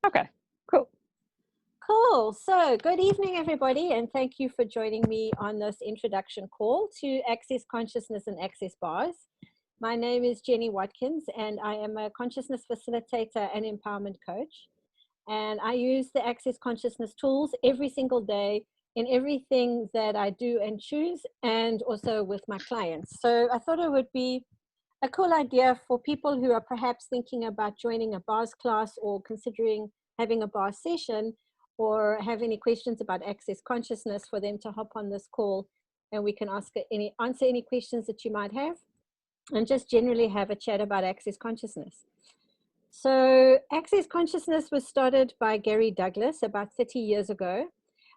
Okay, cool. Cool. So, good evening, everybody, and thank you for joining me on this introduction call to Access Consciousness and Access Bars. My name is Jenny Watkins, and I am a consciousness facilitator and empowerment coach. And I use the Access Consciousness tools every single day in everything that I do and choose, and also with my clients. So, I thought it would be a cool idea for people who are perhaps thinking about joining a bars class or considering having a bar session, or have any questions about access consciousness, for them to hop on this call and we can answer any questions that you might have, and just generally have a chat about access consciousness. So access consciousness was started by Gary Douglas about 30 years ago.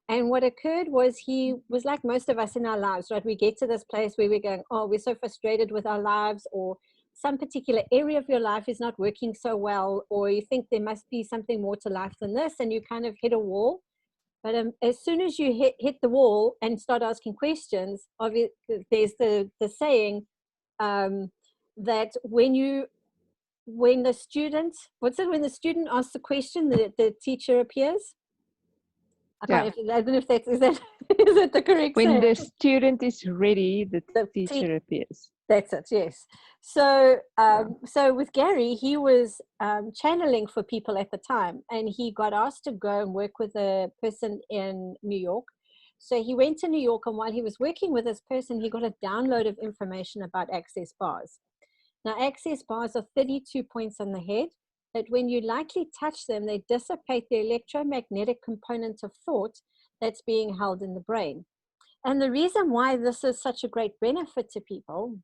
And what occurred was, he was like most of us in our lives, right? We get to this place where we're going, oh, we're so frustrated with our lives, or some particular area of your life is not working so well, or you think there must be something more to life than this, and you kind of hit a wall. But as soon as you hit the wall and start asking questions, there's the saying that when the student, when the student asks the question, the teacher appears. Yeah. I don't know if is that the correct When saying? the student is ready, the teacher appears. That's it, yes. So, so with Gary, he was channeling for people at the time, and he got asked to go and work with a person in New York. So he went to New York, and while he was working with this person, he got a download of information about access bars. Now, access bars are 32 points on the head that when you lightly touch them, they dissipate the electromagnetic component of thought that's being held in the brain. And the reason why this is such a great benefit to people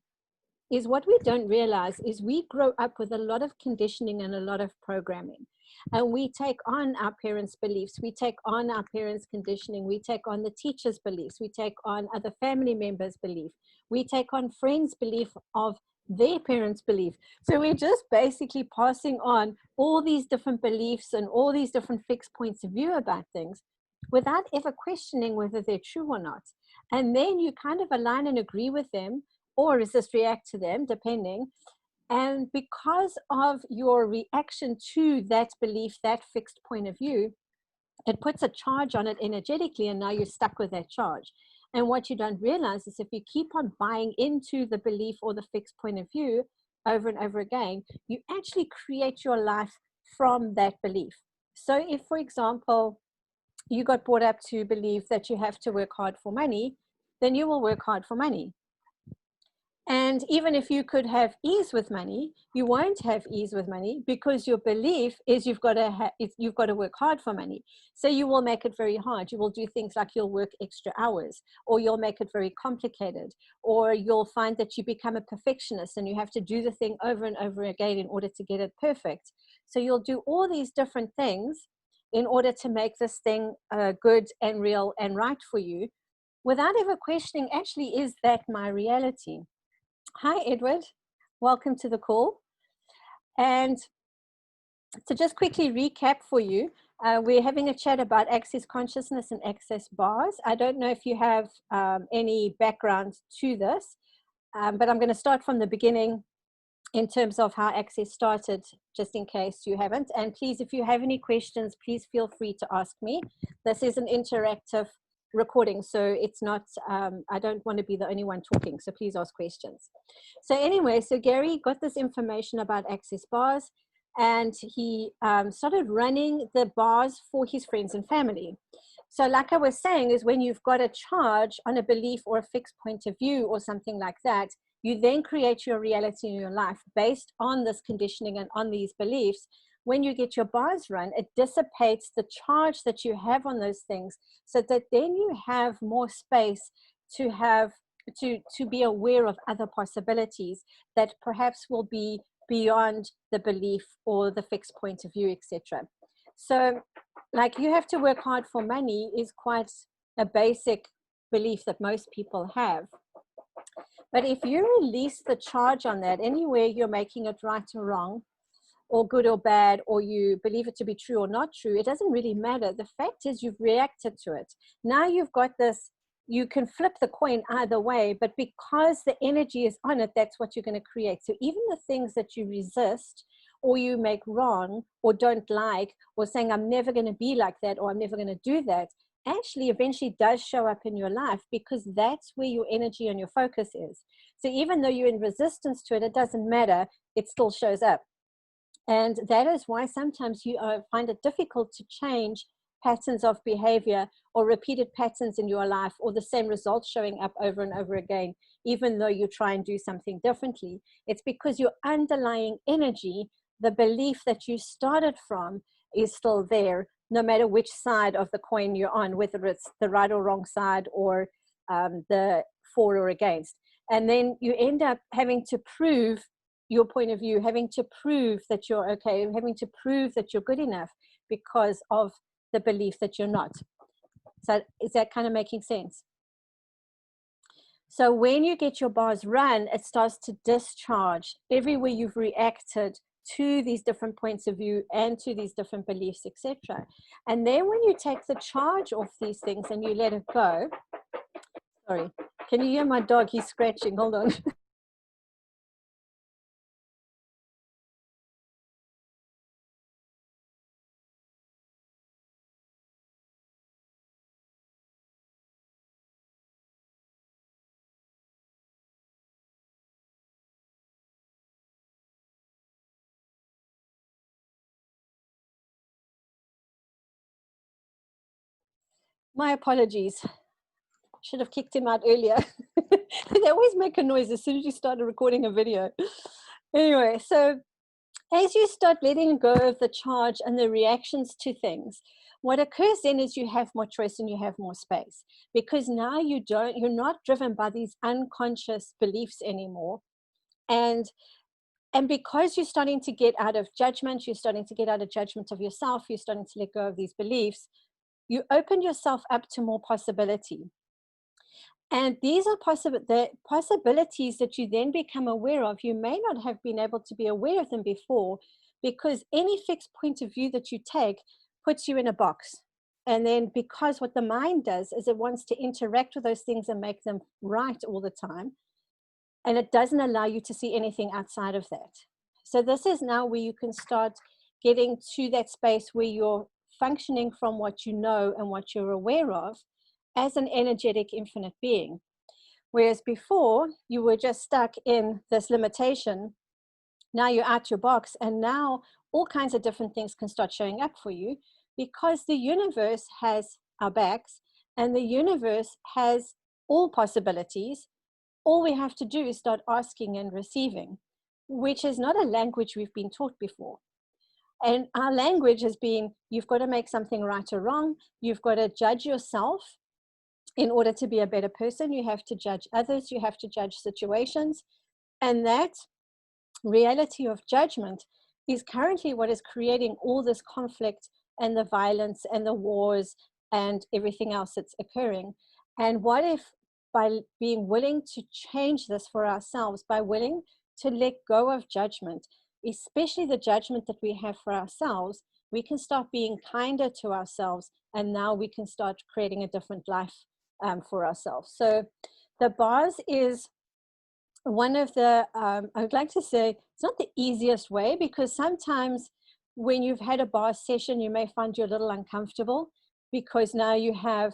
is, what we don't realize is we grow up with a lot of conditioning and a lot of programming. And we take on our parents' beliefs, we take on our parents' conditioning, we take on the teacher's beliefs, we take on other family members' belief, we take on friends' belief of their parents' belief. So we're just basically passing on all these different beliefs and all these different fixed points of view about things without ever questioning whether they're true or not. And then you kind of align and agree with them, or resist, react to them, depending. And because of your reaction to that belief, that fixed point of view, it puts a charge on it energetically, and now you're stuck with that charge. And what you don't realize is, if you keep on buying into the belief or the fixed point of view over and over again, you actually create your life from that belief. So if, for example, you got brought up to believe that you have to work hard for money, then you will work hard for money. And even if you could have ease with money, you won't have ease with money, because your belief is you've got to work hard for money. So you will make it very hard. You will do things like you'll work extra hours, or you'll make it very complicated, or you'll find that you become a perfectionist and you have to do the thing over and over again in order to get it perfect. So you'll do all these different things in order to make this thing good and real and right for you, without ever questioning, actually, is that my reality? Hi, Edward. Welcome to the call. And to just quickly recap for you, we're having a chat about access consciousness and access bars. I don't know if you have any background to this, but I'm going to start from the beginning in terms of how access started, just in case you haven't. And please, if you have any questions, please feel free to ask me. This is an interactive recording, so it's not, I don't want to be the only one talking, so please ask questions. So anyway, so Gary got this information about access bars, and he started running the bars for his friends and family. So like I was saying, is when you've got a charge on a belief or a fixed point of view or something like that, you then create your reality in your life based on this conditioning and on these beliefs. When you get your bars run, it dissipates the charge that you have on those things, so that then you have more space to be aware of other possibilities that perhaps will be beyond the belief or the fixed point of view, etc. So like, you have to work hard for money is quite a basic belief that most people have. But if you release the charge on that, anywhere you're making it right or wrong, or good or bad, or you believe it to be true or not true, it doesn't really matter. The fact is, you've reacted to it. Now you've got this, you can flip the coin either way, but because the energy is on it, that's what you're going to create. So even the things that you resist or you make wrong or don't like, or saying I'm never going to be like that, or I'm never going to do that, actually eventually does show up in your life, because that's where your energy and your focus is. So even though you're in resistance to it, it doesn't matter, it still shows up. And that is why sometimes you find it difficult to change patterns of behavior or repeated patterns in your life, or the same results showing up over and over again, even though you try and do something differently. It's because your underlying energy, the belief that you started from, is still there, no matter which side of the coin you're on, whether it's the right or wrong side, or the for or against. And then you end up having to prove your point of view, having to prove that you're okay, having to prove that you're good enough because of the belief that you're not. So is that kind of making sense? So when you get your bars run, it starts to discharge everywhere you've reacted to these different points of view and to these different beliefs, etc. And then when you take the charge off these things and you let it go, sorry, can you hear my dog? He's scratching, hold on. My apologies. Should have kicked him out earlier. They always make a noise as soon as you start recording a video. Anyway, so as you start letting go of the charge and the reactions to things, what occurs then is you have more choice and you have more space, because now you're not driven by these unconscious beliefs anymore. And because you're starting to get out of judgment, you're starting to get out of judgment of yourself, you're starting to let go of these beliefs, you open yourself up to more possibility. And these are the possibilities that you then become aware of. You may not have been able to be aware of them before, because any fixed point of view that you take puts you in a box. And then because what the mind does is it wants to interact with those things and make them right all the time. And it doesn't allow you to see anything outside of that. So this is now where you can start getting to that space where you're functioning from what you know and what you're aware of as an energetic infinite being. Whereas before you were just stuck in this limitation, now you're out your box, and now all kinds of different things can start showing up for you, because the universe has our backs and the universe has all possibilities. All we have to do is start asking and receiving, which is not a language we've been taught before. And our language has been, you've got to make something right or wrong. You've got to judge yourself in order to be a better person. You have to judge others. You have to judge situations. And that reality of judgment is currently what is creating all this conflict and the violence and the wars and everything else that's occurring. And what if, by being willing to change this for ourselves, by willing to let go of judgment, especially the judgment that we have for ourselves, we can start being kinder to ourselves, and now we can start creating a different life for ourselves. So the bars is one of the, I would like to say, it's not the easiest way, because sometimes when you've had a bar session, you may find you're a little uncomfortable, because now you have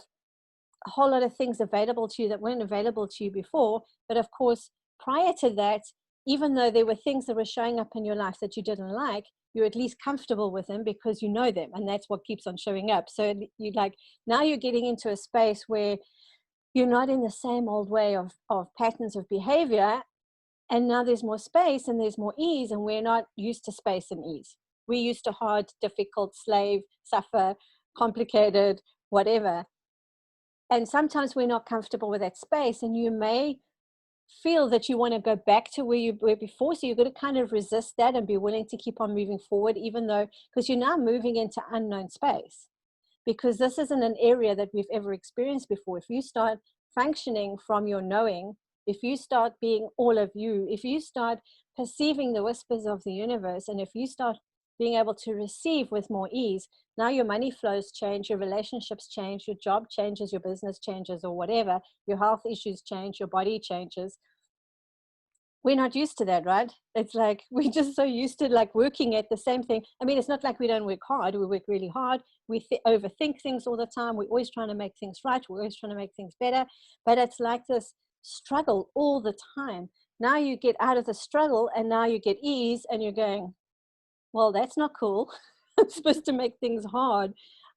a whole lot of things available to you that weren't available to you before. But of course, prior to that, even though there were things that were showing up in your life that you didn't like, you're at least comfortable with them because you know them, and that's what keeps on showing up. So you now you're getting into a space where you're not in the same old way of patterns of behavior, and now there's more space and there's more ease, and we're not used to space and ease. We're used to hard, difficult, slave, suffer, complicated, whatever. And sometimes we're not comfortable with that space, and you may feel that you want to go back to where you were before. So you've got to kind of resist that and be willing to keep on moving forward, even though, because you're now moving into unknown space, because this isn't an area that we've ever experienced before. If you start functioning from your knowing, if you start being all of you, if you start perceiving the whispers of the universe, and if you start being able to receive with more ease, now your money flows change, your relationships change, your job changes, your business changes, or whatever, your health issues change, your body changes. we're not used to that, right? It's like we're just so used to like working at the same thing. I mean, it's not like we don't work hard. We work really hard. We overthink things all the time. We're always trying to make things right. We're always trying to make things better. But it's like this struggle all the time. Now you get out of the struggle and now you get ease and you're going, well, that's not cool. I'm supposed to make things hard.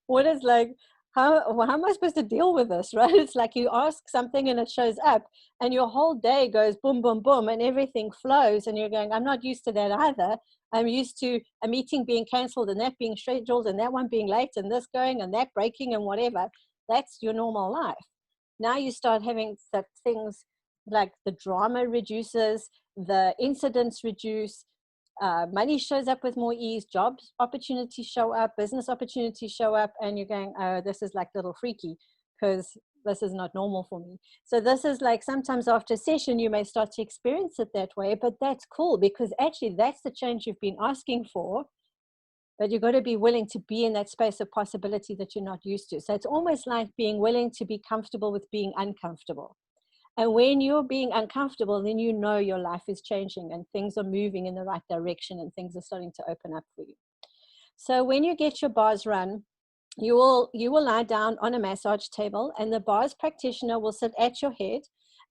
What is like, how am I supposed to deal with this, right? It's like you ask something and it shows up and your whole day goes boom, boom, boom, and everything flows. And you're going, I'm not used to that either. I'm used to a meeting being canceled and that being scheduled and that one being late and this going and that breaking and whatever. That's your normal life. Now you start having that things like the drama reduces, the incidents reduce, money shows up with more ease, job opportunities show up, business opportunities show up, and you're going, oh, this is like a little freaky because this is not normal for me. So this is like sometimes after a session, you may start to experience it that way, but that's cool because actually that's the change you've been asking for, but you've got to be willing to be in that space of possibility that you're not used to. So it's almost like being willing to be comfortable with being uncomfortable. And when you're being uncomfortable, then you know your life is changing and things are moving in the right direction and things are starting to open up for you. So when you get your bars run, you will lie down on a massage table and the bars practitioner will sit at your head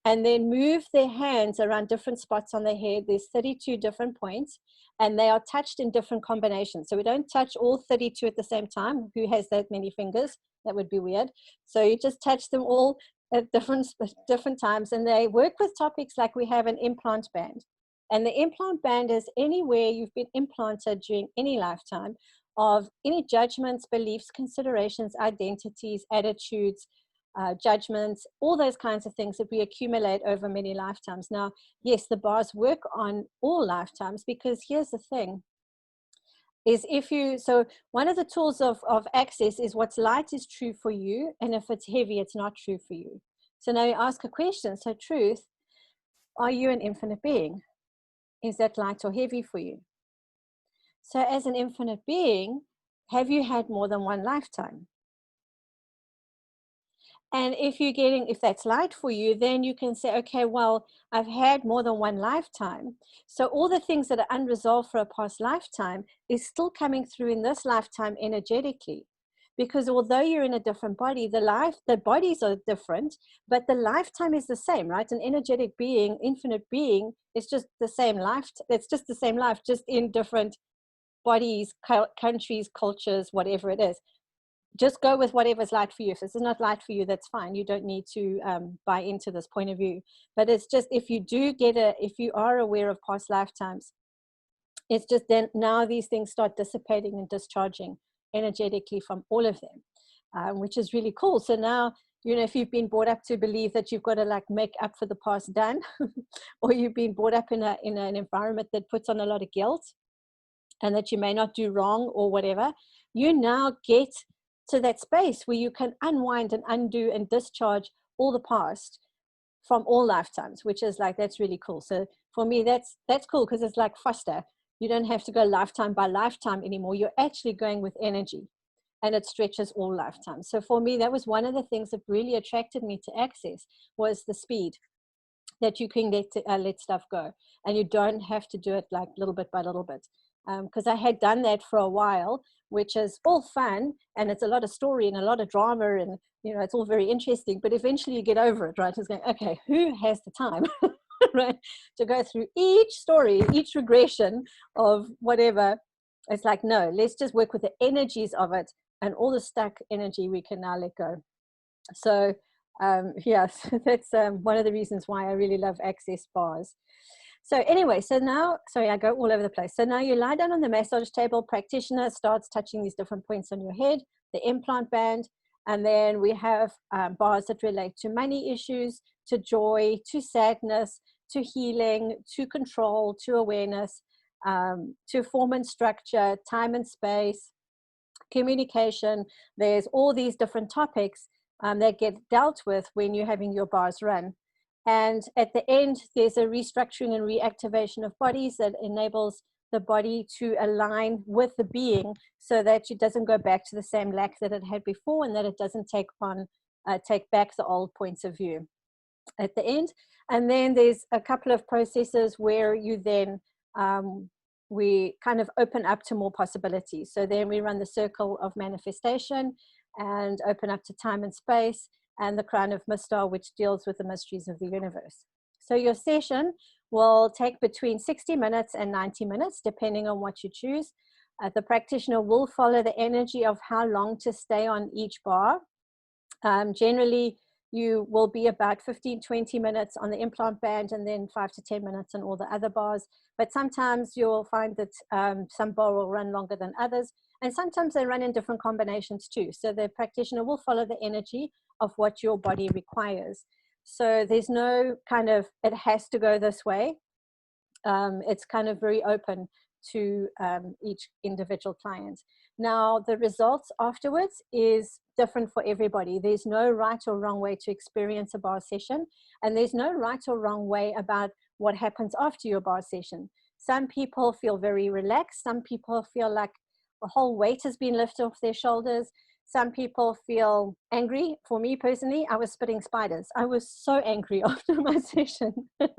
and then move their hands around different spots on their head. There's 32 different points and they are touched in different combinations. So we don't touch all 32 at the same time. Who has that many fingers? That would be weird. So you just touch them all at different times, and they work with topics like we have an implant band. And the implant band is anywhere you've been implanted during any lifetime of any judgments, beliefs, considerations, identities, attitudes, judgments, all those kinds of things that we accumulate over many lifetimes. Now, yes, the bars work on all lifetimes because here's the thing. So one of the tools of access is what's light is true for you, and if it's heavy, it's not true for you. So now you ask a question. So truth, are you an infinite being? Is that light or heavy for you? So as an infinite being, have you had more than one lifetime? And if that's light for you, then you can say, okay, well, I've had more than one lifetime. So all the things that are unresolved for a past lifetime is still coming through in this lifetime energetically. Because although you're in a different body, the bodies are different, but the lifetime is the same, right? An energetic being, infinite being, is just the same life. It's just the same life, just in different bodies, countries, cultures, whatever it is. Just go with whatever's light for you. If this is not light for you, that's fine. You don't need to buy into this point of view. But it's just, if you are aware of past lifetimes, it's just then now these things start dissipating and discharging energetically from all of them, which is really cool. So now, if you've been brought up to believe that you've got to like make up for the past done, or you've been brought up in an environment that puts on a lot of guilt and that you may not do wrong or whatever, you now get to that space where you can unwind and undo and discharge all the past from all lifetimes, which is like, that's really cool. So for me, that's cool because it's like faster. You don't have to go lifetime by lifetime anymore. You're actually going with energy and it stretches all lifetimes. So for me, that was one of the things that really attracted me to Access, was the speed that you can let stuff go. And you don't have to do it like little bit by little bit. Because I had done that for a while, which is all fun and it's a lot of story and a lot of drama and it's all very interesting, but eventually you get over it, right? It's going, okay, who has the time right, to go through each story, each regression of whatever? It's like, no, let's just work with the energies of it, and all the stuck energy we can now let go. So yes, that's one of the reasons why I really love Access bars. So anyway, so now, sorry, I go all over the place. So now you lie down on the massage table, practitioner starts touching these different points on your head, the implant band, and then we have bars that relate to money issues, to joy, to sadness, to healing, to control, to awareness, to form and structure, time and space, communication. There's all these different topics that get dealt with when you're having your bars run. And at the end, there's a restructuring and reactivation of bodies that enables the body to align with the being so that it doesn't go back to the same lack that it had before, and that it doesn't take back the old points of view. at the end. And then there's a couple of processes where you then, we kind of open up to more possibilities. So then we run the circle of manifestation and open up to time and space, and the crown of Mystar, which deals with the mysteries of the universe. So your session will take between 60 minutes and 90 minutes, depending on what you choose. The practitioner will follow the energy of how long to stay on each bar. Generally, you will be about 15-20 minutes on the implant band, and then 5 to 10 minutes on all the other bars. But sometimes you'll find that some bar will run longer than others, and sometimes they run in different combinations too. So the practitioner will follow the energy of what your body requires. So there's no kind of, it has to go this way. It's kind of very open to each individual client. Now, the results afterwards is different for everybody. There's no right or wrong way to experience a bar session, and there's no right or wrong way about what happens after your bar session. Some people feel very relaxed. Some people feel like a whole weight has been lifted off their shoulders. Some people feel angry. For me personally, I was spitting spiders. I was so angry after my session. But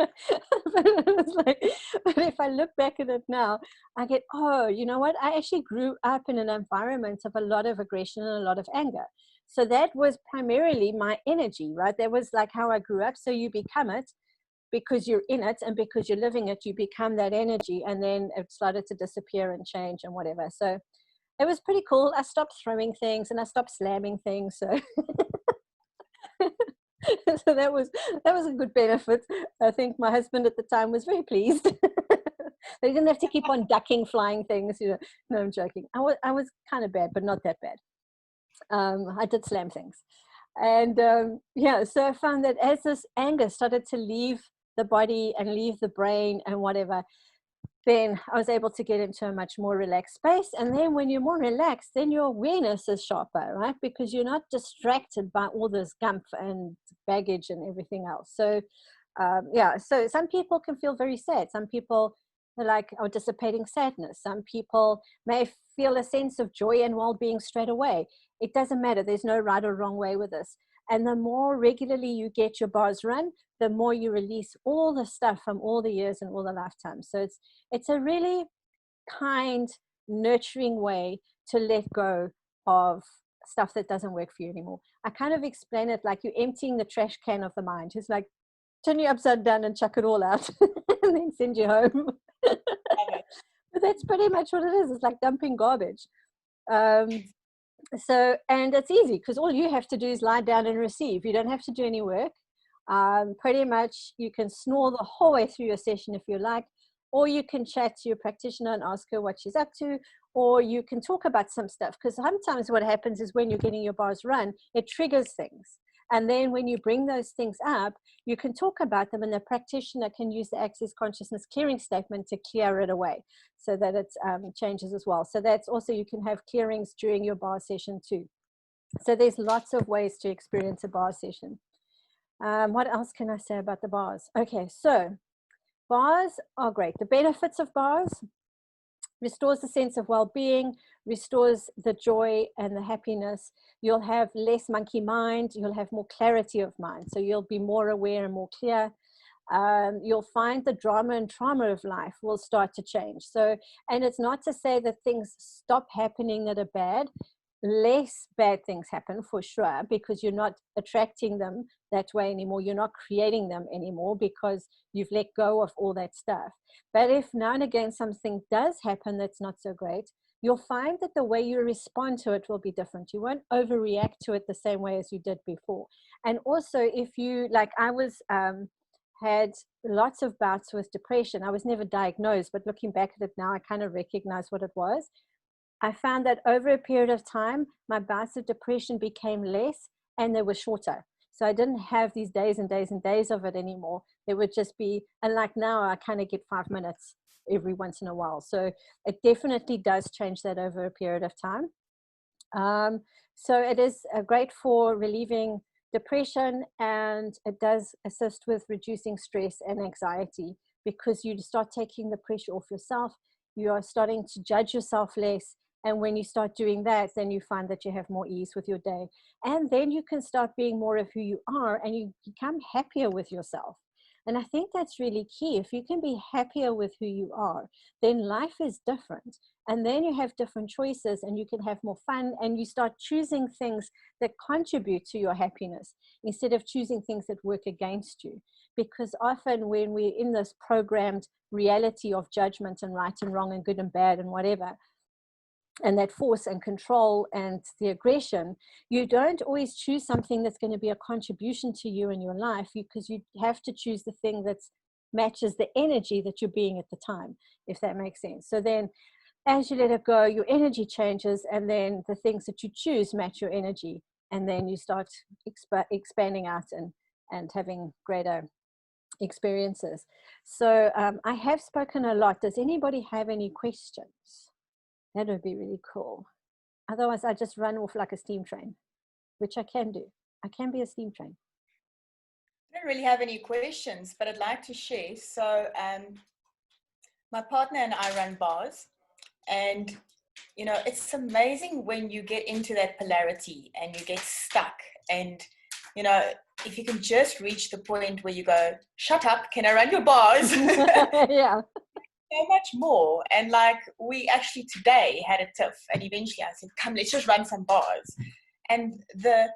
it was like, but if I look back at it now, I get, oh, you know what? I actually grew up in an environment of a lot of aggression and a lot of anger. So that was primarily my energy, right? That was like how I grew up. So you become it because you're in it, and because you're living it, you become that energy. And then it started to disappear and change and whatever. So it was pretty cool. I stopped throwing things and I stopped slamming things. So, so that was a good benefit. I think my husband at the time was very pleased. They didn't have to keep on ducking flying things. You know, no, I'm joking. I was kind of bad, but not that bad. I did slam things. And yeah, so I found that as this anger started to leave the body and leave the brain and whatever, then I was able to get into a much more relaxed space. And then when you're more relaxed, then your awareness is sharper, right? Because you're not distracted by all this gump and baggage and everything else. So yeah, so some people can feel very sad. Some people are dissipating sadness. Some people may feel a sense of joy and well-being straight away. It doesn't matter. There's no right or wrong way with this. And the more regularly you get your bars run, the more you release all the stuff from all the years and all the lifetimes. So it's a really kind, nurturing way to let go of stuff that doesn't work for you anymore. I kind of explain it like you're emptying the trash can of the mind. It's like, turn you upside down and chuck it all out and then send you home. But that's pretty much what it is. It's like dumping garbage. So, and it's easy because all you have to do is lie down and receive. You don't have to do any work. Pretty much you can snore the whole way through your session if you like, or you can chat to your practitioner and ask her what she's up to, or you can talk about some stuff, because sometimes what happens is when you're getting your bars run, it triggers things. And then when you bring those things up, you can talk about them, and the practitioner can use the Access Consciousness clearing statement to clear it away so that it changes as well. So that's also, you can have clearings during your bar session too. So there's lots of ways to experience a bar session. What else can I say about the bars? Okay, so bars are great. The benefits of bars: restores the sense of well-being, restores the joy and the happiness. You'll have less monkey mind. You'll have more clarity of mind. So you'll be more aware and more clear. You'll find the drama and trauma of life will start to change. So, and it's not to say that things stop happening that are bad. Less bad things happen for sure, because you're not attracting them that way anymore. You're not creating them anymore because you've let go of all that stuff. But if now and again something does happen that's not so great, you'll find that the way you respond to it will be different. You won't overreact to it the same way as you did before. And also, if you, like I was, had lots of bouts with depression. I was never diagnosed, but looking back at it now, I kind of recognize what it was. I found that over a period of time, my bouts of depression became less and they were shorter. So I didn't have these days and days and days of it anymore. It would just be, and like now I kind of get 5 minutes every once in a while. So it definitely does change that over a period of time. So it is great for relieving depression, and it does assist with reducing stress and anxiety, because you start taking the pressure off yourself. You are starting to judge yourself less, And when you start doing that, then you find that you have more ease with your day. And then you can start being more of who you are, and you become happier with yourself. And I think that's really key. If you can be happier with who you are, then life is different. And then you have different choices, and you can have more fun, and you start choosing things that contribute to your happiness instead of choosing things that work against you. Because often when we're in this programmed reality of judgment and right and wrong and good and bad and whatever, and that force and control and the aggression, you don't always choose something that's going to be a contribution to you in your life, because you have to choose the thing that matches the energy that you're being at the time, if that makes sense. So then as you let it go, your energy changes, and then the things that you choose match your energy, and then you start expanding out and having greater experiences. So I have spoken a lot. Does anybody have any questions? That would be really cool. Otherwise, I just run off like a steam train, which I can do. I can be a steam train. I don't really have any questions, but I'd like to share. So my partner and I run bars, and you know, it's amazing when you get into that polarity and you get stuck, and you know, if you can just reach the point where you go, shut up, can I run your bars? Yeah. So much more. And like, we actually today had a tiff, and eventually I said, come, let's just run some bars. And the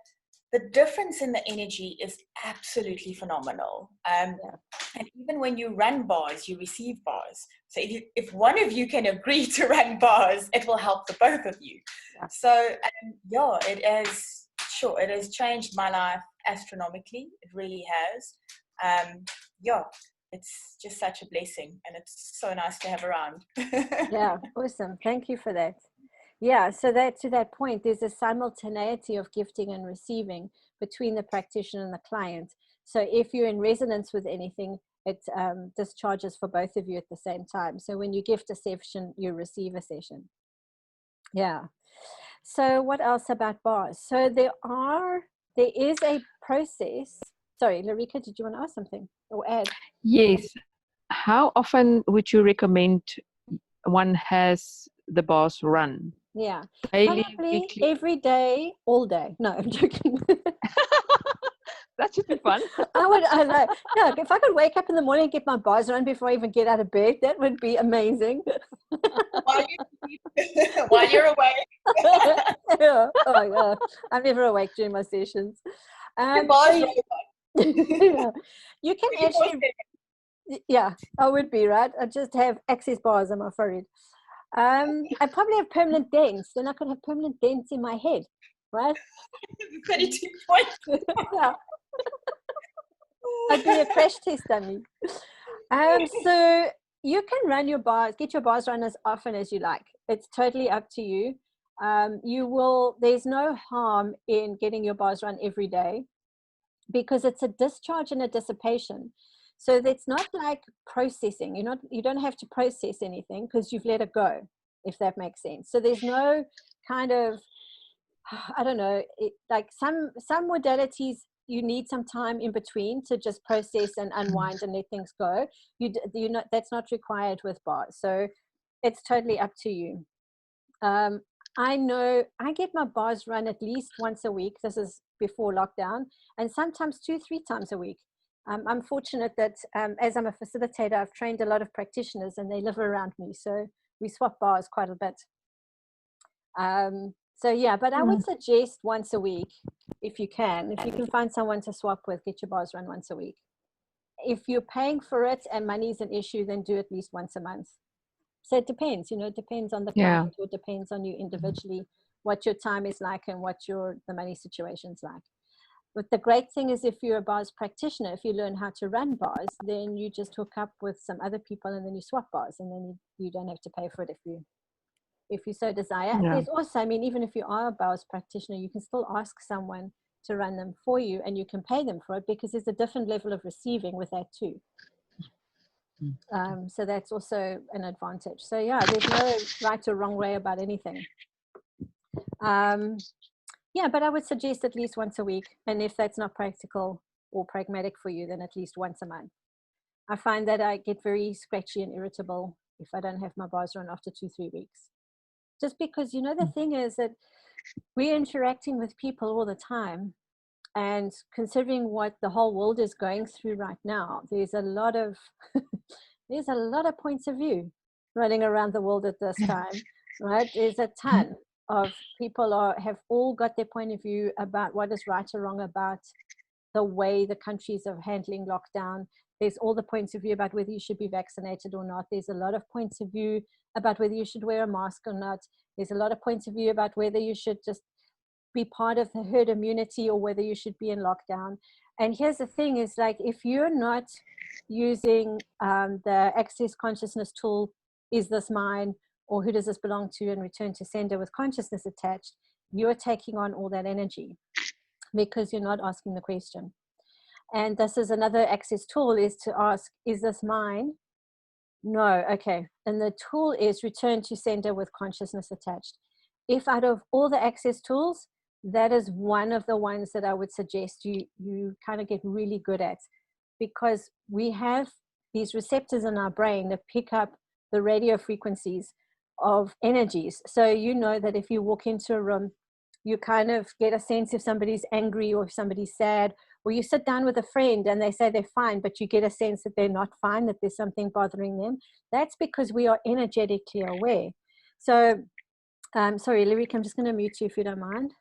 difference in the energy is absolutely phenomenal. And even when you run bars, you receive bars. So if one of you can agree to run bars, it will help the both of you. Yeah. So yeah, it has changed my life astronomically. It really has. Yeah, it's just such a blessing, and it's so nice to have around. Yeah, awesome. Thank you for that. Yeah, so that to that point, there's a simultaneity of gifting and receiving between the practitioner and the client. So if you're in resonance with anything, it discharges for both of you at the same time. So when you gift a session, you receive a session. Yeah. So what else about bars? So there is a process. Sorry, Larika, did you want to ask something or add? Yes. How often would you recommend one has the bars run? Yeah, Daily, probably weekly? every day, all day. No, I'm joking. That should be fun. I know. Yeah, if I could wake up in the morning and get my bars run before I even get out of bed, that would be amazing. While you're awake. Yeah. Oh my God. I'm never awake during my sessions. Bars So yeah. You can actually, yeah, I would be, right? I just have access bars on my forehead. I probably have permanent dents. Then I could have permanent dents in my head, right? 32 points. Yeah. I'd be a crash test dummy. So you can run your bars, get your bars run as often as you like. It's totally up to you. There's no harm in getting your bars run every day, because it's a discharge and a dissipation. So that's not like processing. You don't have to process anything because you've let it go, if that makes sense. So there's no kind of, I don't know, like some modalities, you need some time in between to just process and unwind and let things go. That's not required with bars. So it's totally up to you. I know I get my bars run at least once a week. This is before lockdown, and sometimes 2-3 times a week. I'm fortunate that as I'm a facilitator, I've trained a lot of practitioners and they live around me. So we swap bars quite a bit. So yeah, but I would suggest once a week if you can. If you can find someone to swap with, get your bars run once a week. If you're paying for it and money is an issue, then do at least once a month. So it depends, it depends on the client, or depends on you individually, what your time is like and what the money situation's like. But the great thing is, if you're a bars practitioner, if you learn how to run bars, then you just hook up with some other people and then you swap bars, and then you don't have to pay for it if you so desire. Yeah. There's also, even if you are a bars practitioner, you can still ask someone to run them for you, and you can pay them for it, because there's a different level of receiving with that too. So that's also an advantage. So yeah, there's no right or wrong way about anything. Yeah, but I would suggest at least once a week. And if that's not practical or pragmatic for you, then at least once a month. I find that I get very scratchy and irritable if I don't have my bars run after 2-3 weeks. Just because, you know, the thing is that we're interacting with people all the time. And considering what the whole world is going through right now, there's a lot of there's a lot of points of view running around the world at this time, right? There's a ton of people have all got their point of view about what is right or wrong about the way the countries are handling lockdown. There's all the points of view about whether you should be vaccinated or not. There's a lot of points of view about whether you should wear a mask or not. There's a lot of points of view about whether you should just be part of the herd immunity or whether you should be in lockdown. And here's the thing is, like, if you're not using the access consciousness tool, is this mine, or who does this belong to, and return to sender with consciousness attached, you're taking on all that energy because you're not asking the question. And this is another access tool, is to ask, is this mine? No. Okay. And the tool is return to sender with consciousness attached. If out of all the access tools, that is one of the ones that I would suggest you kind of get really good at, because we have these receptors in our brain that pick up the radio frequencies of energies. So you know that if you walk into a room, you kind of get a sense if somebody's angry or if somebody's sad, or you sit down with a friend and they say they're fine, but you get a sense that they're not fine, that there's something bothering them. That's because we are energetically aware. So, sorry, Lyric, I'm just going to mute you if you don't mind.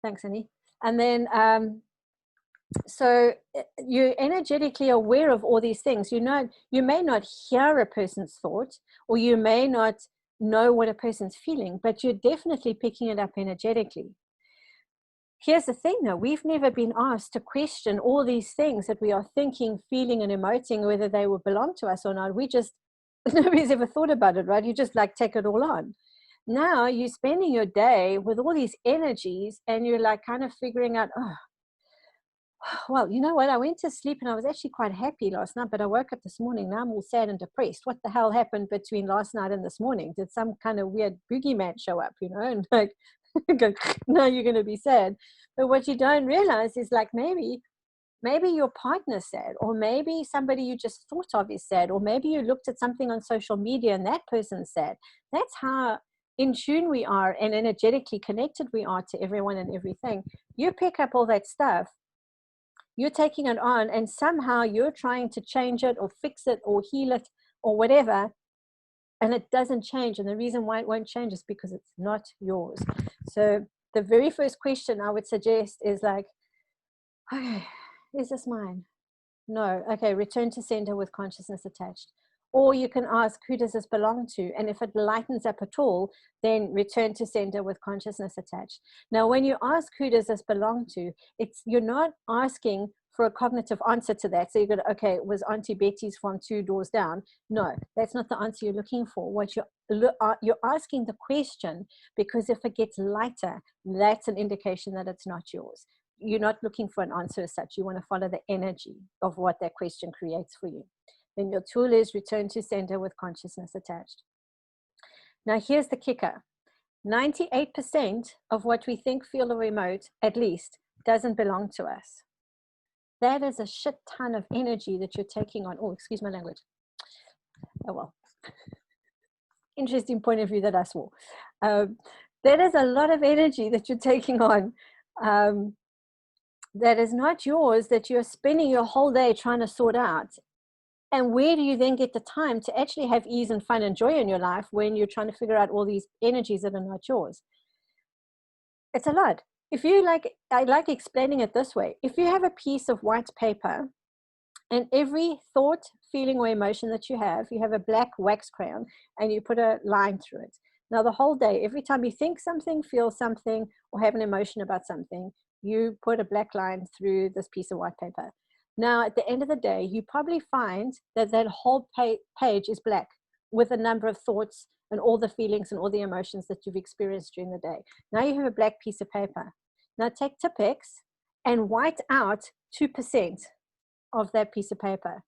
Thanks, Annie. And then, so you're energetically aware of all these things. You know, you may not hear a person's thought, or you may not know what a person's feeling, but you're definitely picking it up energetically. Here's the thing though, we've never been asked to question all these things that we are thinking, feeling, and emoting, whether they will belong to us or not. We just, nobody's ever thought about it, right? You just like take it all on. Now you're spending your day with all these energies and you're like kind of figuring out, oh, well, you know what? I went to sleep and I was actually quite happy last night, but I woke up this morning. Now I'm all sad and depressed. What the hell happened between last night and this morning? Did some kind of weird boogeyman show up, you know? And like, go, now you're going to be sad. But what you don't realize is, like, maybe your partner's sad, or maybe somebody you just thought of is sad, or maybe you looked at something on social media and that person's sad. That's how in tune we are and energetically connected we are to everyone and everything. You pick up all that stuff, you're taking it on, and somehow you're trying to change it or fix it or heal it or whatever, and it doesn't change. And the reason why it won't change is because it's not yours. So the very first question I would suggest is like, okay, is this mine? No. Okay, return to center with consciousness attached. Or you can ask, who does this belong to? And if it lightens up at all, then return to center with consciousness attached. Now, when you ask, who does this belong to, you're not asking for a cognitive answer to that. So you go, okay, it was Auntie Betty's from 2 doors down. No, that's not the answer you're looking for. What you're asking the question, because if it gets lighter, that's an indication that it's not yours. You're not looking for an answer as such. You want to follow the energy of what that question creates for you. Then your tool is return to center with consciousness attached. Now here's the kicker. 98% of what we think, feel, or emote, at least, doesn't belong to us. That is a shit ton of energy that you're taking on. Oh, excuse my language. Oh well. Interesting point of view that I swore. That is a lot of energy that you're taking on. That is not yours, that you're spending your whole day trying to sort out. And where do you then get the time to actually have ease and fun and joy in your life when you're trying to figure out all these energies that are not yours? It's a lot. If you like, I like explaining it this way. If you have a piece of white paper, and every thought, feeling, or emotion that you have a black wax crayon and you put a line through it. Now the whole day, every time you think something, feel something, or have an emotion about something, you put a black line through this piece of white paper. Now, at the end of the day, you probably find that that whole page is black with a number of thoughts and all the feelings and all the emotions that you've experienced during the day. Now you have a black piece of paper. Now take Tipp-Ex and white out 2% of that piece of paper.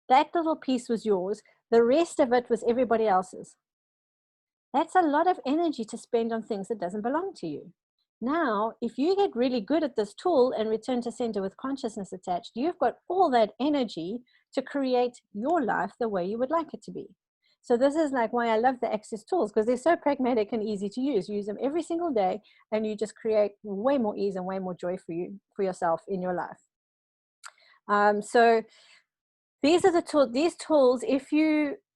That little piece was yours. The rest of it was everybody else's. That's a lot of energy to spend on things that doesn't belong to you. Now, if you get really good at this tool and return to center with consciousness attached, you've got all that energy to create your life the way you would like it to be. So this is like why I love the Access tools, because they're so pragmatic and easy to use. You use them every single day, and you just create way more ease and way more joy for you, for yourself in your life. So these are the tools. These tools,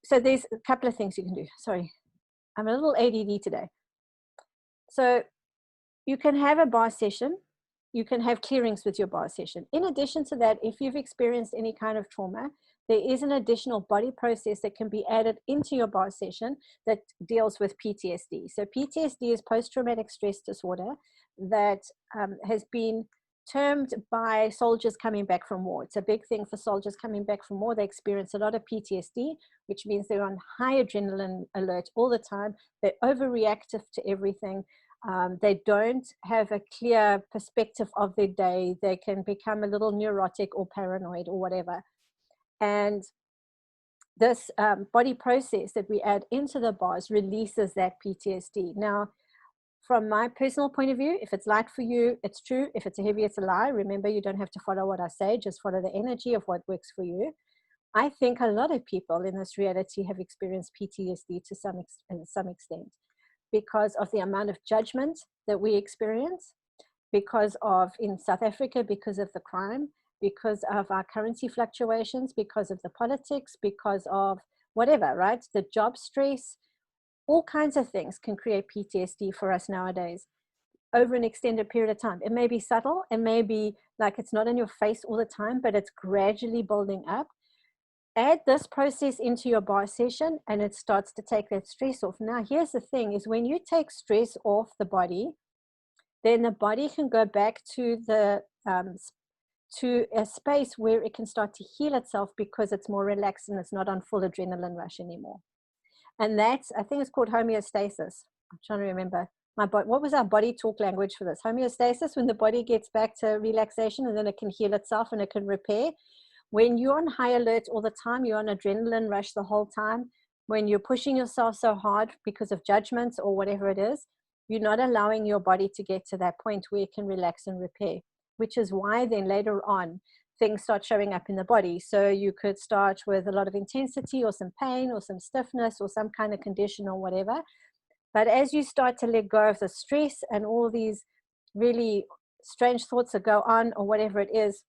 so there's a couple of things you can do. Sorry, I'm a little ADD today. So you can have a bar session. You can have clearings with your bar session. In addition to that, if you've experienced any kind of trauma, there is an additional body process that can be added into your bar session that deals with PTSD. So PTSD is post-traumatic stress disorder that has been termed by soldiers coming back from war. It's a big thing for soldiers coming back from war. They experience a lot of PTSD, which means they're on high adrenaline alert all the time. They're overreactive to everything. They don't have a clear perspective of their day. They can become a little neurotic or paranoid or whatever. And this body process that we add into the bars releases that PTSD. Now, from my personal point of view, if it's light for you, it's true. If it's heavy, it's a lie. Remember, you don't have to follow what I say, just follow the energy of what works for you. I think a lot of people in this reality have experienced PTSD to some extent, because of the amount of judgment that we experience, because of, in South Africa, because of the crime, because of our currency fluctuations, because of the politics, because of whatever, right? The job stress, all kinds of things can create PTSD for us nowadays over an extended period of time. It may be subtle, it may be like it's not in your face all the time, but it's gradually building up. Add this process into your bar session and it starts to take that stress off. Now, here's the thing is when you take stress off the body, then the body can go back to the to a space where it can start to heal itself because it's more relaxed and it's not on full adrenaline rush anymore. And that's, I think it's called homeostasis. I'm trying to remember what was our body talk language for this? Homeostasis, when the body gets back to relaxation and then it can heal itself and it can repair. When you're on high alert all the time, you're on adrenaline rush the whole time, when you're pushing yourself so hard because of judgments or whatever it is, you're not allowing your body to get to that point where it can relax and repair, which is why then later on, things start showing up in the body. So you could start with a lot of intensity or some pain or some stiffness or some kind of condition or whatever. But as you start to let go of the stress and all these really strange thoughts that go on or whatever it is,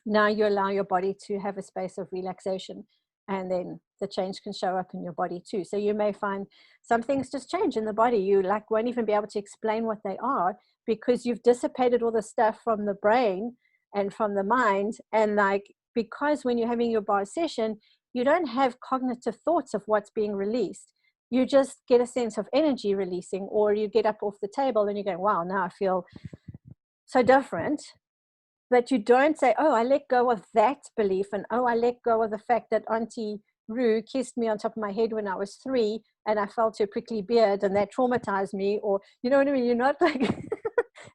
now you allow your body to have a space of relaxation, and then the change can show up in your body too. So you may find some things just change in the body. You like won't even be able to explain what they are because you've dissipated all the stuff from the brain and from the mind. And like, because when you're having your bar session, you don't have cognitive thoughts of what's being released. You just get a sense of energy releasing, or you get up off the table and you go, wow, now I feel so different. But you don't say, oh, I let go of that belief, and oh, I let go of the fact that Auntie Roo kissed me on top of my head when I was 3 and I felt her prickly beard and that traumatized me, or you know what I mean? You're not like,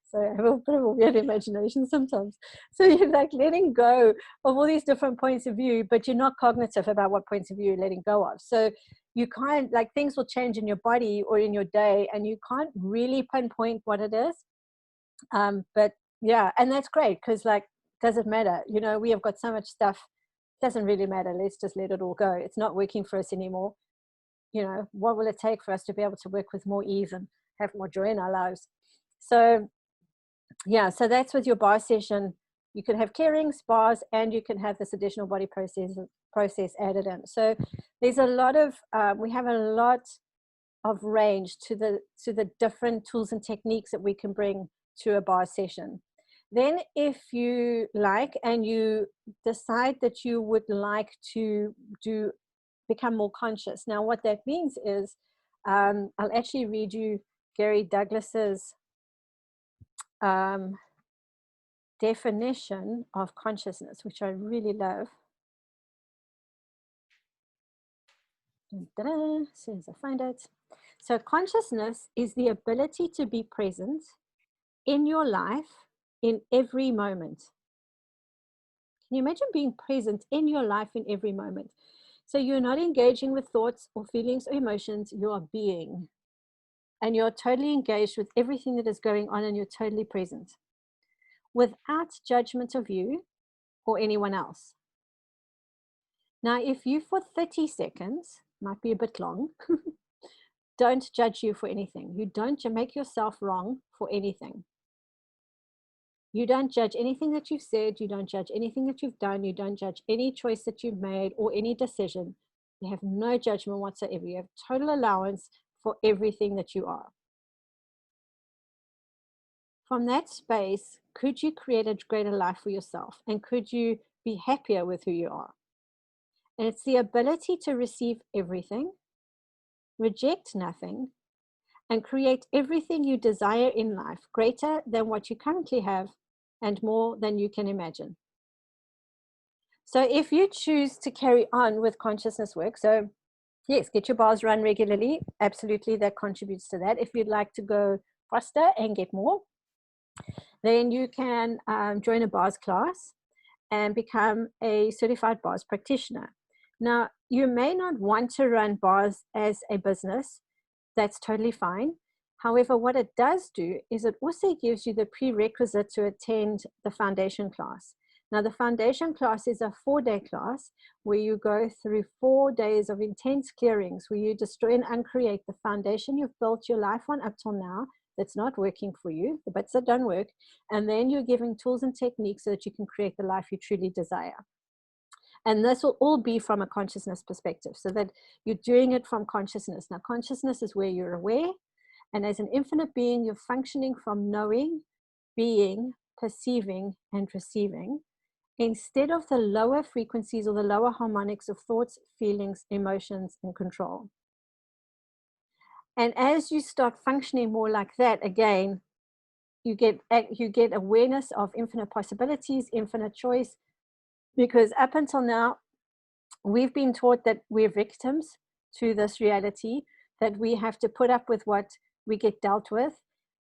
so I have a bit of a weird imagination sometimes. So you're like letting go of all these different points of view, but you're not cognitive about what points of view you're letting go of. So you can't, like, things will change in your body or in your day and you can't really pinpoint what it is. But yeah, and that's great because, like, does it matter? You know, we have got so much stuff. It doesn't really matter. Let's just let it all go. It's not working for us anymore. You know, what will it take for us to be able to work with more ease and have more joy in our lives? So yeah, so that's with your bar session. You can have clearings, bars, and you can have this additional body process added in. So there's a lot of, we have a lot of range to the different tools and techniques that we can bring to a bar session. Then if you like and you decide that you would like to become more conscious. Now what that means is, I'll actually read you Gary Douglas's definition of consciousness, which I really love. As soon as I find it. So consciousness is the ability to be present in your life in every moment. Can you imagine being present in your life in every moment? So you're not engaging with thoughts or feelings or emotions, you are being. And you're totally engaged with everything that is going on and you're totally present without judgment of you or anyone else. Now, if you for 30 seconds might be a bit long, don't judge you for anything. You don't make yourself wrong for anything. You don't judge anything that you've said. You don't judge anything that you've done. You don't judge any choice that you've made or any decision. You have no judgment whatsoever. You have total allowance for everything that you are. From that space, could you create a greater life for yourself? And could you be happier with who you are? And it's the ability to receive everything, reject nothing, and create everything you desire in life, greater than what you currently have and more than you can imagine. So if you choose to carry on with consciousness work, so yes, get your bars run regularly. Absolutely, that contributes to that. If you'd like to go faster and get more, then you can join a bars class and become a certified bars practitioner. Now, you may not want to run bars as a business. That's totally fine. However, what it does do is it also gives you the prerequisite to attend the foundation class. Now, the foundation class is a 4-day class where you go through 4 days of intense clearings, where you destroy and uncreate the foundation you've built your life on up till now that's not working for you, the bits that don't work, and then you're giving tools and techniques so that you can create the life you truly desire. And this will all be from a consciousness perspective, so that you're doing it from consciousness. Now, consciousness is where you're aware, and as an infinite being, you're functioning from knowing, being, perceiving, and receiving, instead of the lower frequencies or the lower harmonics of thoughts, feelings, emotions, and control. And as you start functioning more like that, again, you get awareness of infinite possibilities, infinite choice, because up until now, we've been taught that we're victims to this reality, that we have to put up with what we get dealt with,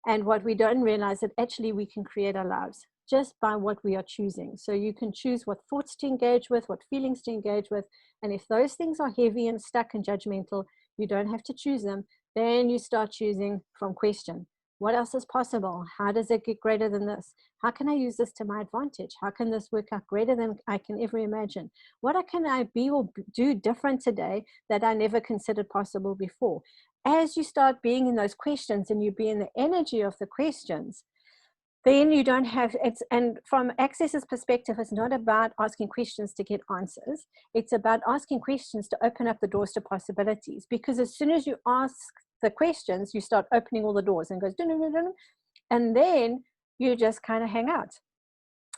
and what we don't realize that actually we can create our lives just by what we are choosing. So you can choose what thoughts to engage with, what feelings to engage with, and if those things are heavy and stuck and judgmental, you don't have to choose them. Then you start choosing from question. What else is possible? How does it get greater than this? How can I use this to my advantage? How can this work out greater than I can ever imagine? What can I be or do different today that I never considered possible before? As you start being in those questions and you be in the energy of the questions, then you don't have it's, and from Access's perspective, it's not about asking questions to get answers. It's about asking questions to open up the doors to possibilities, because as soon as you ask the questions, you start opening all the doors and goes dun, dun, dun, dun, and then you just kind of hang out,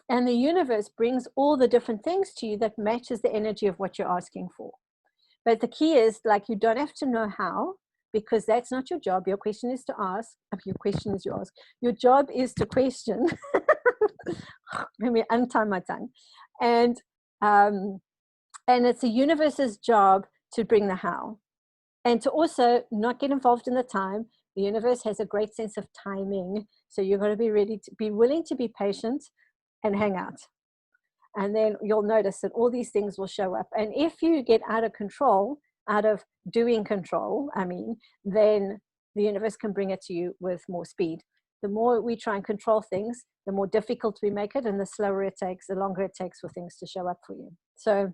and the universe brings all the different things to you that matches the energy of what you're asking for. But the key is, like, you don't have to know how, because that's not your job. Your question is to ask. Your question is you ask. Your job is to question. Let me untie my tongue. And it's the universe's job to bring the how, and to also not get involved in the time. The universe has a great sense of timing, so you've got to be ready to be willing to be patient and hang out. And then you'll notice that all these things will show up. And if you get out of control, out of doing control, then the universe can bring it to you with more speed. The more we try and control things, the more difficult we make it, and the slower it takes, the longer it takes for things to show up for you. So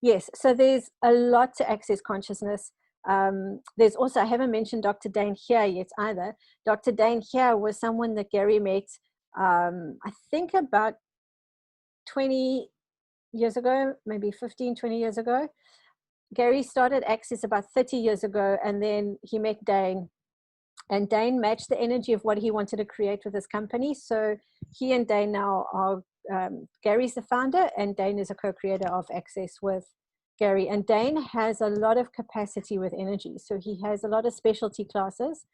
yes, so there's a lot to Access Consciousness. There's also, I haven't mentioned Dr. Dane here yet either. Dr. Dane here was someone that Gary met, I think about 20 years ago, maybe 15, 20 years ago. Gary started Access about 30 years ago, and then he met Dane, and Dane matched the energy of what he wanted to create with his company. So he and Dane now are, Gary's the founder, and Dane is a co-creator of Access with Gary. And Dane has a lot of capacity with energy. So he has a lot of specialty classes,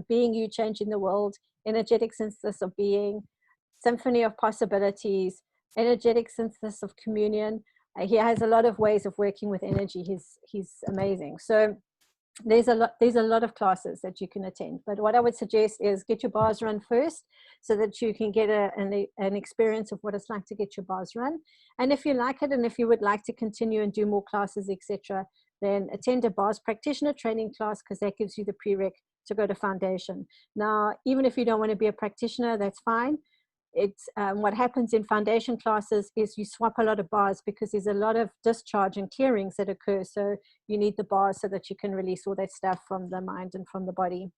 Being You, Changing the World, Energetic Synthesis of Being, Symphony of Possibilities, Energetic Synthesis of Communion. He has a lot of ways of working with energy. He's amazing. So there's a lot of classes that you can attend. But what I would suggest is get your bars run first, so that you can get an experience of what it's like to get your bars run. And if you like it, and if you would like to continue and do more classes, etc., then attend a bars practitioner training class, because that gives you the prereq to go to foundation. Now, even if you don't want to be a practitioner, that's fine. it's what happens in foundation classes is you swap a lot of bars because there's a lot of discharge and clearings that occur. So you need the bars so that you can release all that stuff from the mind and from the body.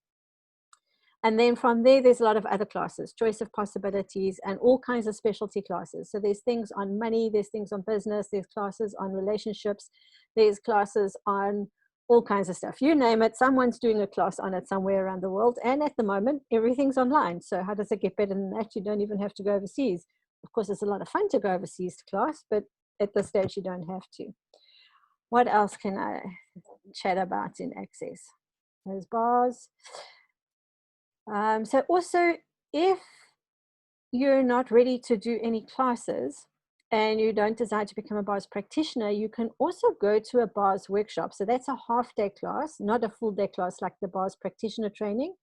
And then from there, there's a lot of other classes, choice of possibilities, and all kinds of specialty classes. So there's things on money, there's things on business, there's classes on relationships, there's classes on all kinds of stuff. You name it, someone's doing a class on it somewhere around the world. And at the moment, everything's online. So how does it get better than that? You don't even have to go overseas. Of course, it's a lot of fun to go overseas to class, but at this stage, you don't have to. What else can I chat about in Access? Those bars. So also, if you're not ready to do any classes and you don't desire to become a bars practitioner, you can also go to a bars workshop. So that's a half-day class, not a full-day class like the bars practitioner training.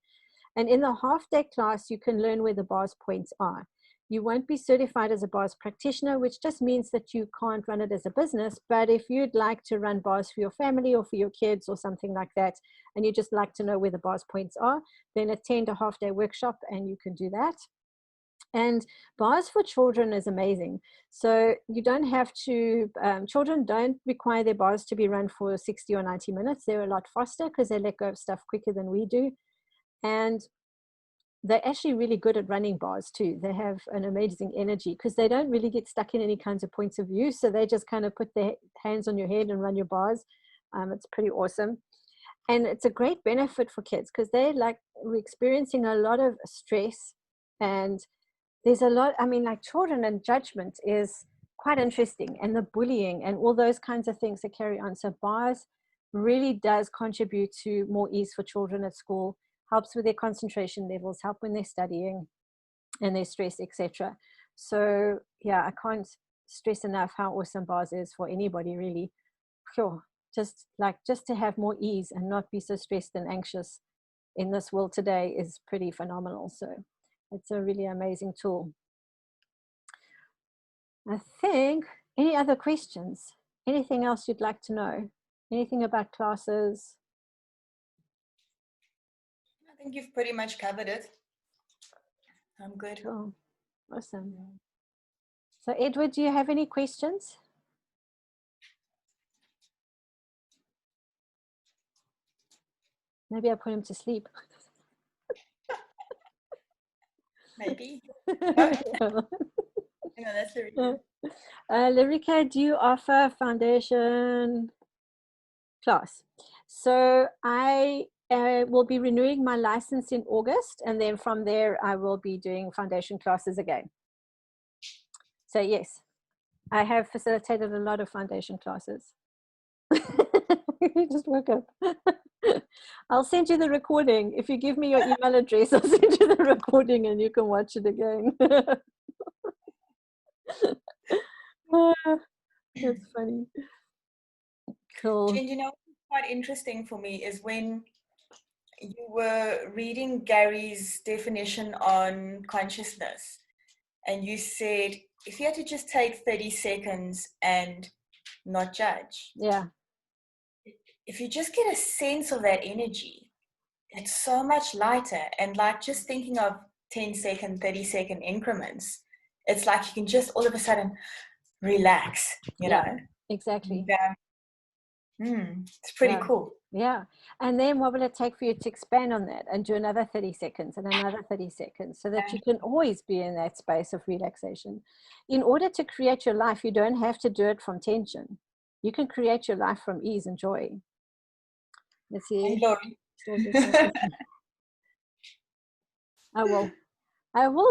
And in the half-day class, you can learn where the bars points are. You won't be certified as a bars practitioner, which just means that you can't run it as a business. But if you'd like to run bars for your family or for your kids or something like that, and you just like to know where the bars points are, then attend a half-day workshop and you can do that. And bars for children is amazing. So you don't have to, children don't require their bars to be run for 60 or 90 minutes. They're a lot faster because they let go of stuff quicker than we do. And they're actually really good at running bars too. They have an amazing energy because they don't really get stuck in any kinds of points of view. So they just kind of put their hands on your head and run your bars. It's pretty awesome. And it's a great benefit for kids because we're experiencing a lot of stress, and there's a lot, like children and judgment is quite interesting, and the bullying and all those kinds of things that carry on. So bars really does contribute to more ease for children at school, helps with their concentration levels, help when they're studying and their stress, etc. So yeah, I can't stress enough how awesome bars is for anybody really. Sure. Just to have more ease and not be so stressed and anxious in this world today is pretty phenomenal. So it's a really amazing tool. I think, any other questions? Anything else you'd like to know? Anything about classes? I think you've pretty much covered it. I'm good. Cool. Awesome. So Edward, do you have any questions? Maybe I put him to sleep. Maybe. No, that's the reason. Lyrica, do you offer foundation class? So I will be renewing my license in August, and then from there I will be doing foundation classes again. So yes, I have facilitated a lot of foundation classes. You just woke up. I'll send you the recording. If you give me your email address, I'll send you the recording and you can watch it again. That's funny. Cool. And what's quite interesting for me is when you were reading Gary's definition on consciousness, and you said if you had to just take 30 seconds and not judge. Yeah. If you just get a sense of that energy, it's so much lighter. And just thinking of 10-second, 30-second increments, it's like you can just all of a sudden relax, you know? Exactly. It's pretty cool. Yeah. And then what will it take for you to expand on that and do another 30 seconds and another 30 seconds so that you can always be in that space of relaxation? In order to create your life, you don't have to do it from tension. You can create your life from ease and joy. Let's see. I will,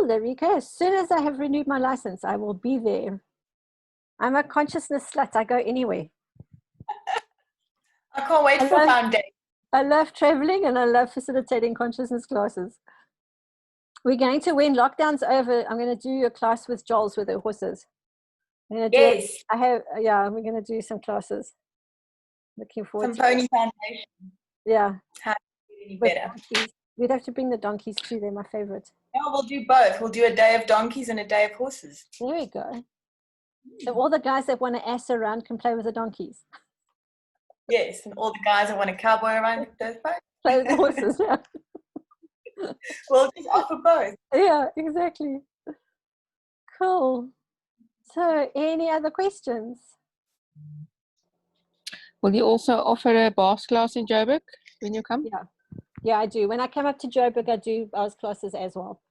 Lyrica. As soon as I have renewed my license, I will be there. I'm a consciousness slut. I go anywhere. I can't wait for foundation. I love traveling and I love facilitating consciousness classes. We're going to, when lockdown's over, I'm going to do a class with Joel's with the horses. Yes. We're going to do some classes. Looking forward to pony foundation. Yeah. How to get any better. Donkeys. We'd have to bring the donkeys too. They're my favorite. No, we'll do both. We'll do a day of donkeys and a day of horses. There we go. So all the guys that want to ass around can play with the donkeys. Yes, and all the guys that want to cowboy around can play with the horses. Yeah. We'll just offer both. Yeah, exactly. Cool. So any other questions? Will you also offer a bars class in Joburg when you come? Yeah, I do. When I come up to Joburg, I do bars classes as well.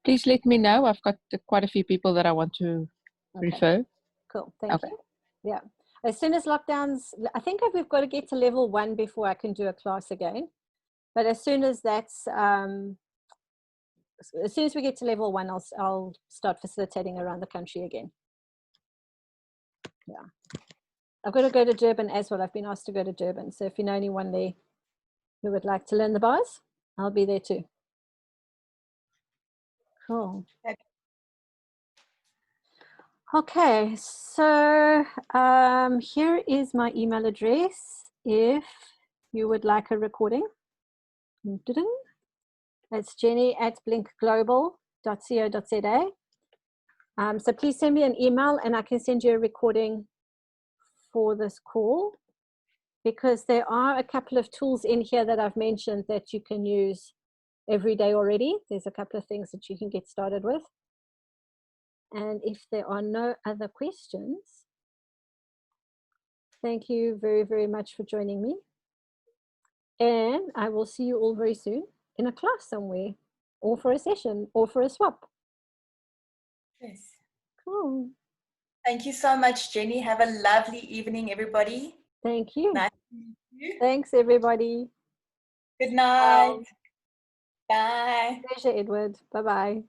Please let me know. I've got quite a few people that I want to refer. Cool. Thank you. Yeah. As soon as lockdowns, I think we've got to get to level 1 before I can do a class again. But as soon as that's, as soon as we get to level 1, I'll start facilitating around the country again. Yeah. I've got to go to Durban as well. I've been asked to go to Durban. So if you know anyone there who would like to learn the bars, I'll be there too. Cool. Okay, so here is my email address if you would like a recording. It's jenny@blinkglobal.co.za. So please send me an email and I can send you a recording for this call, because there are a couple of tools in here that I've mentioned that you can use every day already. There's a couple of things that you can get started with. And if there are no other questions, thank you very, very much for joining me. And I will see you all very soon in a class somewhere, or for a session, or for a swap. Yes. Cool. Thank you so much, Jenny. Have a lovely evening, everybody. Thank you. Nice to meet you. Thanks, everybody. Good night. Bye. Pleasure, Edward. Bye-bye.